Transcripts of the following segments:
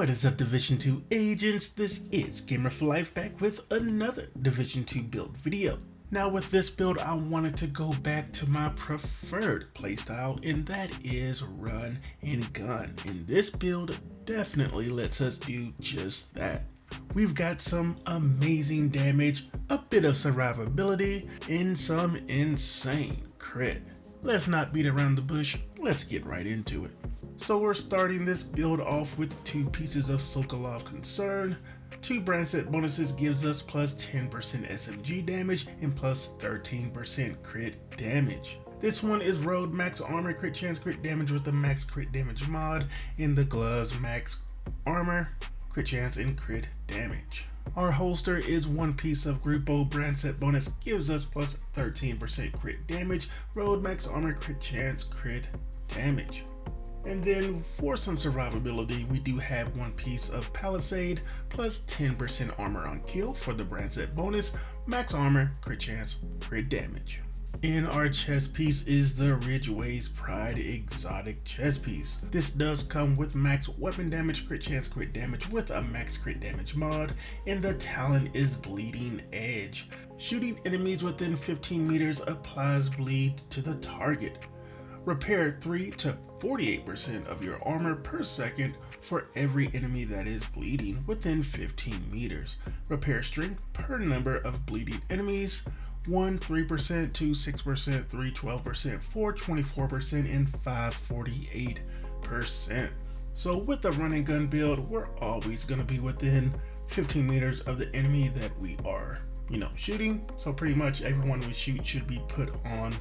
What is up, Division 2 agents? This is Gamer for Life back with another Division 2 build video. Now with this build, I wanted to go back to my preferred playstyle, and that is run and gun. And this build definitely lets us do just that. We've got some amazing damage, a bit of survivability, and some insane crit. Let's not beat around the bush, let's get right into it. So we're starting this build off with 2 pieces of Sokolov Concern. 2 brand set bonuses gives us plus 10% SMG damage and plus 13% crit damage. This one is Road Max Armor Crit Chance Crit Damage with the Max Crit Damage mod, and the Gloves Max Armor Crit Chance and Crit Damage. Our holster is 1 piece of Grupo brand set bonus, gives us plus 13% crit damage, Road Max Armor Crit Chance Crit Damage. And then for some survivability, we do have 1 piece of Palisade plus 10% armor on kill for the brand set bonus, max armor, crit chance, crit damage. And our chest piece is the Ridgeway's Pride exotic chest piece. This does come with max weapon damage, crit chance, crit damage with a max crit damage mod, and the talent is Bleeding Edge. Shooting enemies within 15 meters applies bleed to the target. Repair 3 to 48% of your armor per second for every enemy that is bleeding within 15 meters. Repair strength per number of bleeding enemies, 1 3%, 2 6%, 3 12%, 4 24%, and 5 48%. So with the run and gun build, we're always going to be within 15 meters of the enemy that we are, shooting. So pretty much everyone we shoot should be put on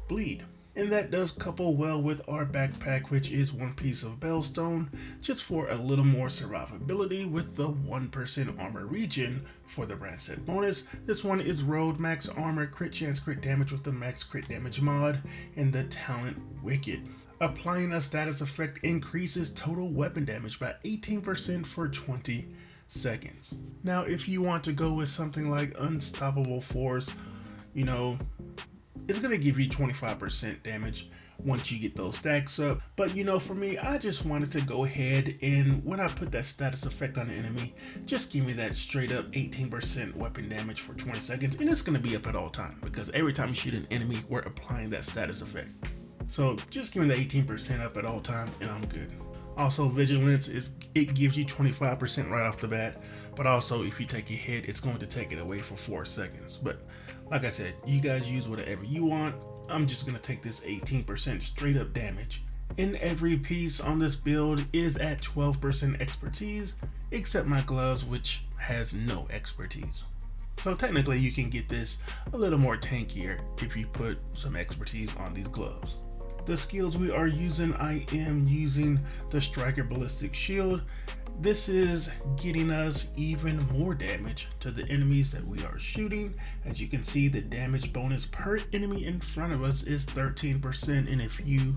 bleed. And that does couple well with our backpack, which is 1 piece of Bellstone, just for a little more survivability with the 1% armor regen for the brand set bonus. This one is Road Max Armor Crit Chance Crit Damage with the Max Crit Damage mod, and the talent Wicked. Applying a status effect increases total weapon damage by 18% for 20 seconds. Now if you want to go with something like Unstoppable Force, it's going to give you 25% damage once you get those stacks up. But for me, I just wanted to go ahead and when I put that status effect on the enemy, just give me that straight up 18% weapon damage for 20 seconds. And it's going to be up at all time because every time you shoot an enemy, we're applying that status effect. So just give me the 18% up at all time and I'm good. Also, Vigilance, it gives you 25% right off the bat, but also if you take a hit, it's going to take it away for 4 seconds. But like I said, you guys use whatever you want. I'm just going to take this 18% straight up damage. And every piece on this build is at 12% expertise, except my gloves, which has no expertise. So technically you can get this a little more tankier if you put some expertise on these gloves. The skills we are using, I am using the Striker Ballistic Shield. This is getting us even more damage to the enemies that we are shooting. As you can see, the damage bonus per enemy in front of us is 13%, and if you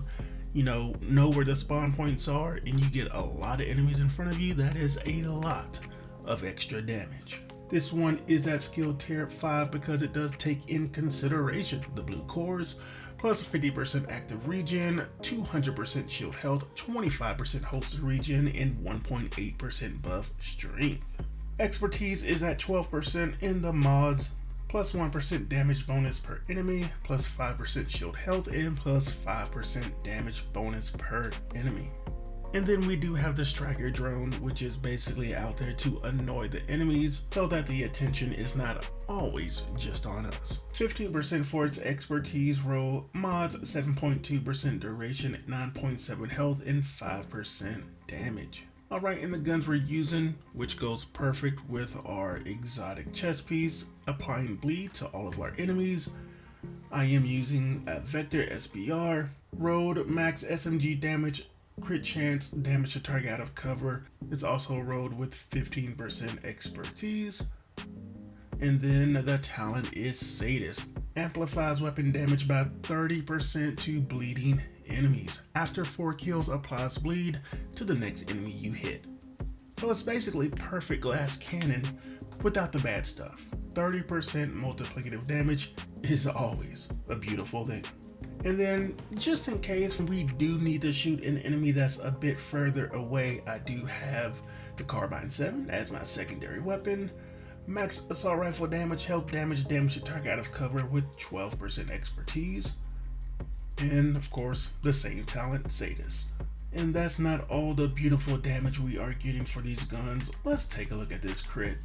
know where the spawn points are and you get a lot of enemies in front of you, that is a lot of extra damage. This one is at skill tier 5 because it does take in consideration the blue cores, plus 50% active regen, 200% shield health, 25% holster regen, and 1.8% buff strength. Expertise is at 12% in the mods, plus 1% damage bonus per enemy, plus 5% shield health, and plus 5% damage bonus per enemy. And then we do have the Striker Drone, which is basically out there to annoy the enemies so that the attention is not always just on us. 15% for its expertise roll, mods 7.2% duration, 9.7 health, and 5% damage. Alright, and the guns we're using, which goes perfect with our exotic chest piece, applying bleed to all of our enemies. I am using a Vector SBR, Road Max SMG damage, crit chance, damage to target out of cover. It's also rolled with 15% expertise. And then the talent is Sadist. Amplifies weapon damage by 30% to bleeding enemies. After 4 kills, applies bleed to the next enemy you hit. So it's basically perfect glass cannon without the bad stuff. 30% multiplicative damage is always a beautiful thing. And then just in case we do need to shoot an enemy that's a bit further away, I do have The Carbine 7 as my secondary weapon. Max assault rifle damage, health damage, damage to target out of cover with 12% expertise. And of course, the same talent, Sadist. And that's not all the beautiful damage we are getting for these guns. Let's take a look at this crit.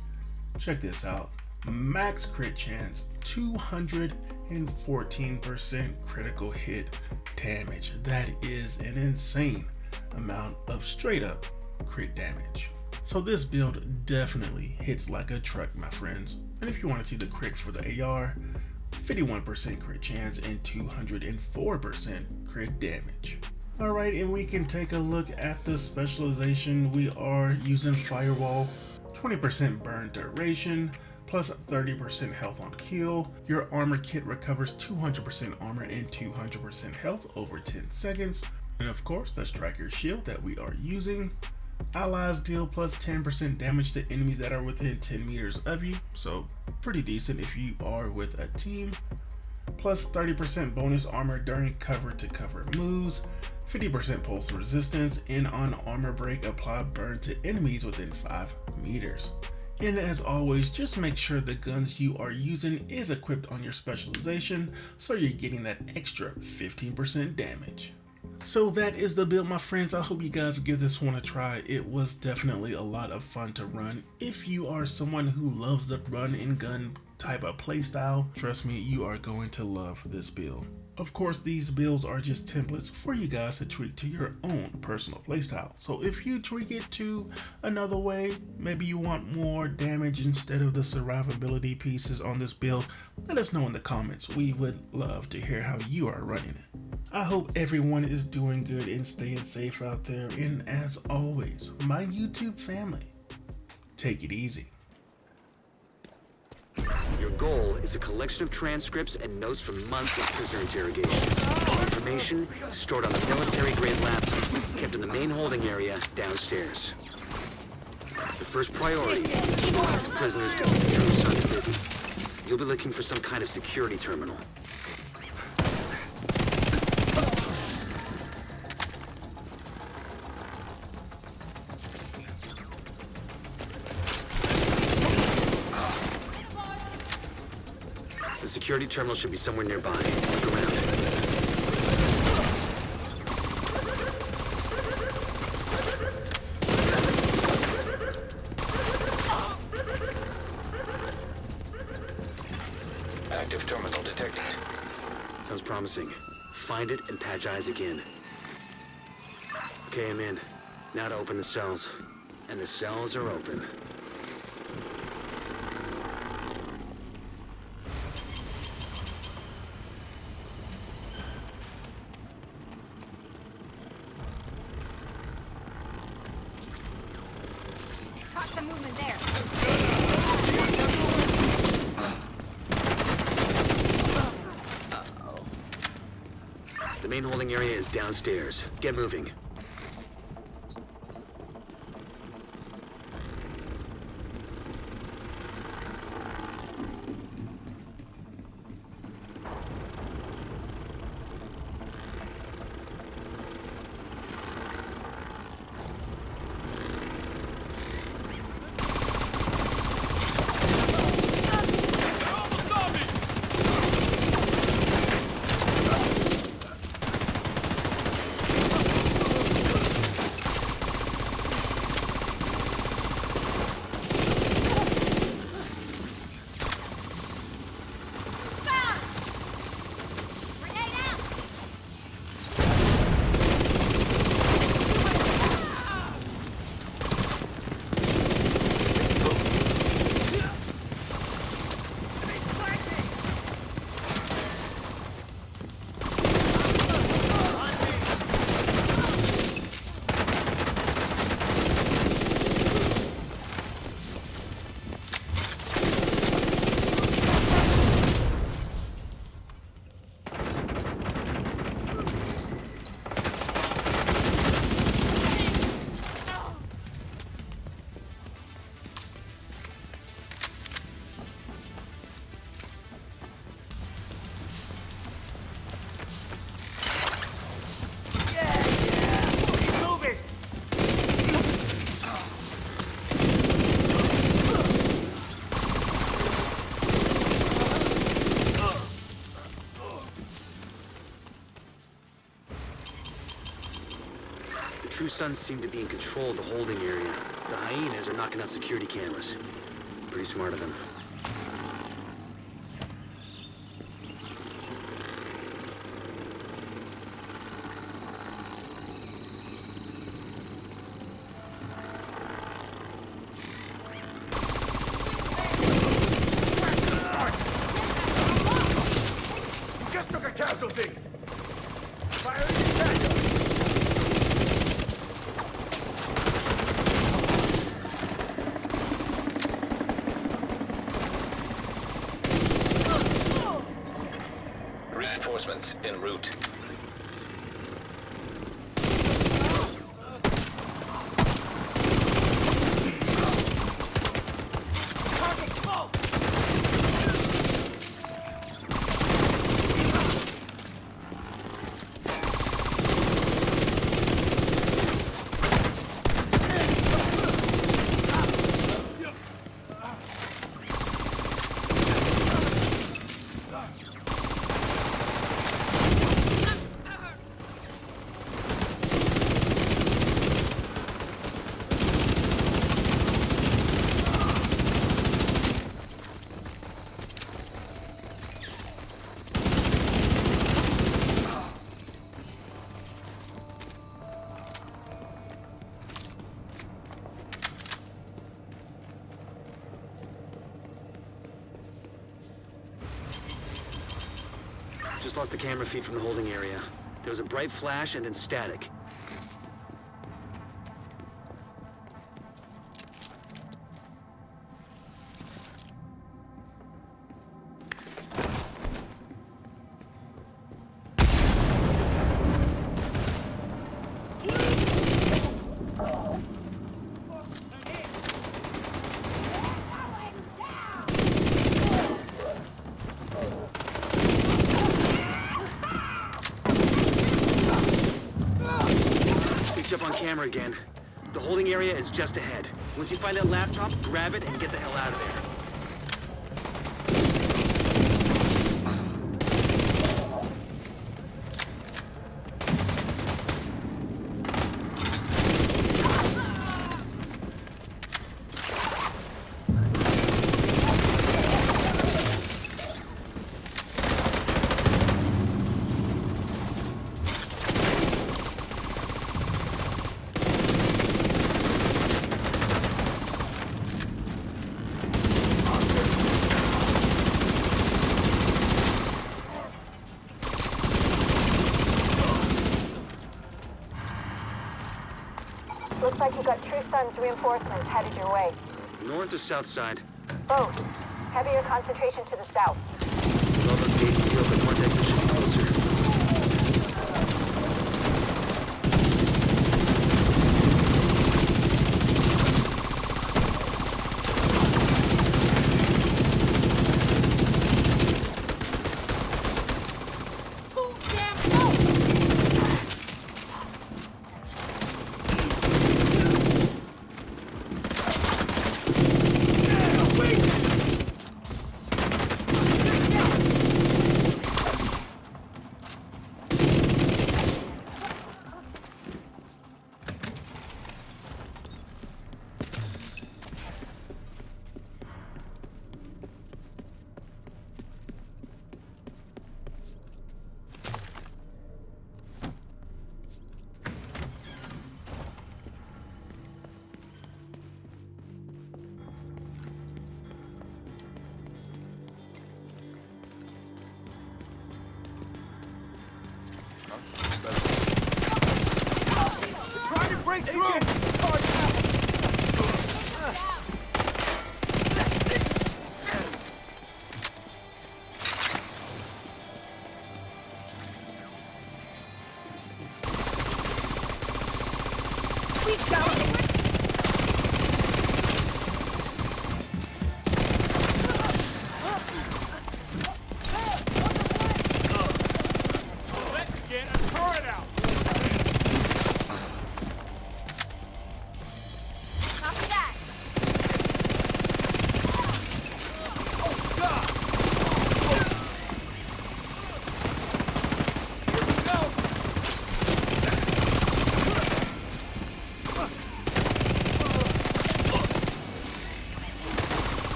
Check this out. Max crit chance, 214% critical hit damage. That is an insane amount of straight up crit damage. So this build definitely hits like a truck, my friends. And if you want to see the crit for the AR, 51% crit chance and 204% crit damage. Alright, and we can take a look at the specialization. We are using Firewall, 20% burn duration, plus 30% health on kill. Your armor kit recovers 200% armor and 200% health over 10 seconds. And of course, the striker shield that we are using. Allies deal plus 10% damage to enemies that are within 10 meters of you, so pretty decent if you are with a team. Plus 30% bonus armor during cover to cover moves, 50% pulse resistance, and on armor break apply burn to enemies within 5 meters. And as always, just make sure the guns you are using is equipped on your specialization so you're getting that extra 15% damage. So that is the build, my friends. I hope you guys give this one a try. It was definitely a lot of fun to run. If you are someone who loves the run and gun type of playstyle, trust me, you are going to love this build. Of course, these builds are just templates for you guys to tweak to your own personal playstyle. So if you tweak it to another way, maybe you want more damage instead of the survivability pieces on this build, let us know in the comments. We would love to hear how you are running it. I hope everyone is doing good and staying safe out there. And as always, my YouTube family, take it easy. Your goal is a collection of transcripts and notes from months of prisoner interrogations. All information stored on the military-grade laptop, kept in the main holding area downstairs. The first priority is to allow the prisoners to keep their sons busy. You'll be looking for some kind of security terminal. The security terminal should be somewhere nearby. Look around. Active terminal detected. Sounds promising. Find it and patch eyes again. Okay, I'm in. Now to open the cells. And the cells are open. Caught some movement there. The main holding area is downstairs. Get moving. Sons seem to be in control of the holding area. The hyenas are knocking out security cameras. Pretty smart of them. Just took a casualty! Fire in the tango! Reinforcements en route. Just lost the camera feed from the holding area. There was a bright flash and then static. Up on camera again. The holding area is just ahead. Once you find that laptop, grab it and get the hell out of there. Looks like you got True Sons reinforcements headed your way. North or south side? Both. Heavier concentration to the south. Well, those gates sealed the contact should be closer.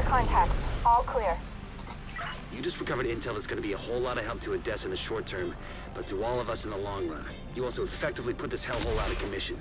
contacts. All clear. You just recovered intel that's going to be a whole lot of help to Odessa in the short term, but to all of us in the long run. You also effectively put this hellhole out of commission.